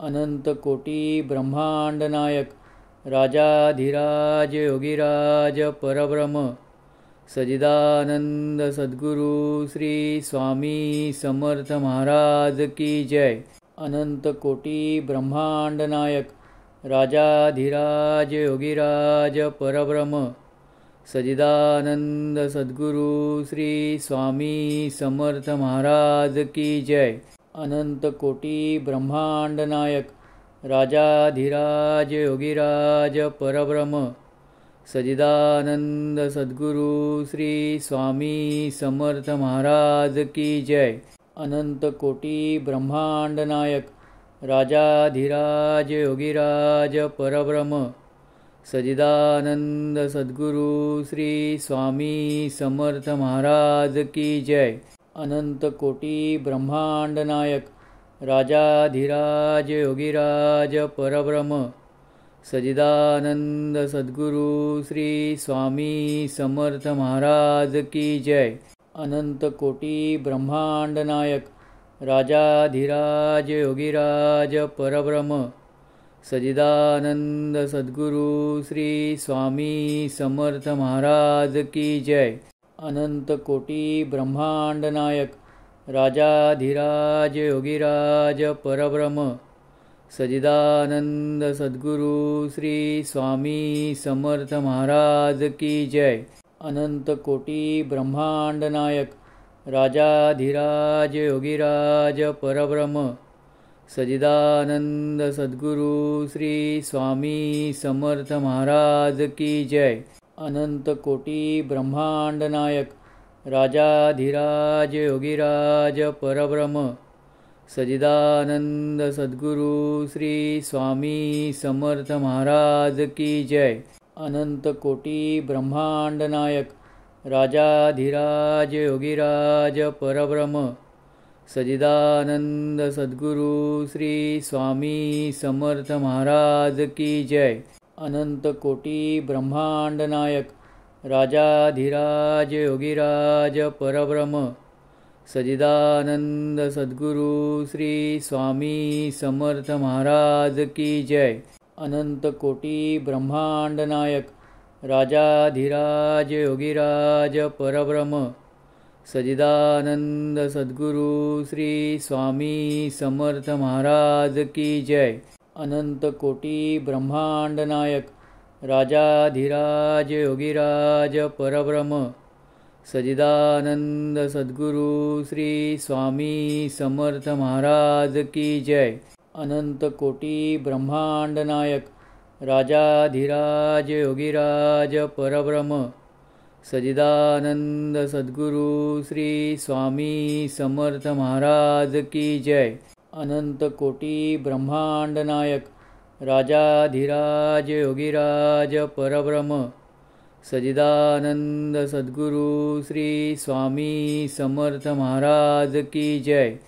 अनंत कोटी ब्रह्मांड नायक राजाधिराज योगीराज परब्रह्म सजिदानंद सद्गुरु श्री स्वामी समर्थ महाराज की जय। अनंत कोटी ब्रह्मांड नायक राजाधिराज योगीराज परब्रह्म सजिदानंद सद्गुरु श्री स्वामी समर्थ महाराज की जय। अनंत कोटी ब्रह्मांड नायक राजाधिराज योगीराज परब्रह्म सजिदानंद सद्गुरु श्री स्वामी समर्थ महाराज की जय। अनंत कोटी ब्रह्मांड नायक राजाधिराज योगीराज परब्रह्म सजिदानंद सद्गुरु श्री स्वामी समर्थ महाराज की जय। अनंत कोटी ब्रह्मांड नायक राजाधिराज योगीराज परब्रह्म सजिदानंद सद्गुरु श्री स्वामी समर्थ महाराज की जय। अनंत कोटी ब्रह्मांड नायक राजाधिराज योगीराज परब्रह्म सजिदानंद सद्गुरु श्री स्वामी समर्थ महाराज की जय। अनंत कोटी ब्रह्मांड नायक राजाधिराज योगीराज परब्रह्म सजिदानंद सद्गुरु श्री स्वामी समर्थ महाराज की जय। अनंत कोटी ब्रह्मांड नायक राजाधिराज योगीराज परब्रह्म सजिदानंद सद्गुरु श्री स्वामी समर्थ महाराज की जय। अनंत कोटी ब्रह्मांड नायक राजाधिराज योगीराज परब्रह्म सजिदानंद सद्गुरु श्री स्वामी समर्थ महाराज की जय। अनंत कोटी ब्रह्मांड नायक राजाधिराज योगीराज परब्रह्म सजिदानंद सद्गुरु श्री स्वामी समर्थ महाराज की जय। अनंत कोटी ब्रह्मांड नायक राजाधिराज योगीराज परब्रह्म सजिदानंद सद्गुरु श्री स्वामी समर्थ महाराज की जय। अनंत कोटी ब्रह्मांड नायक राजाधिराज योगीराज परब्रह्म सजिदानंद सद्गुरु श्री स्वामी समर्थ महाराज की जय। अनंत कोटी ब्रह्मांड नायक राजाधिराज योगीराज परब्रह्म सजिदानंद सद्गुरु श्री स्वामी समर्थ महाराज की जय। अनंत कोटी ब्रह्मांड नायक राजाधिराज योगीराज परब्रह्म सजिदानंद सद्गुरु श्री स्वामी समर्थ महाराज की जय। अनंत कोटी ब्रह्मांड नायक राजाधिराज योगीराज परब्रह्म सजिदानंद सद्गुरु श्री स्वामी समर्थ महाराज की जय।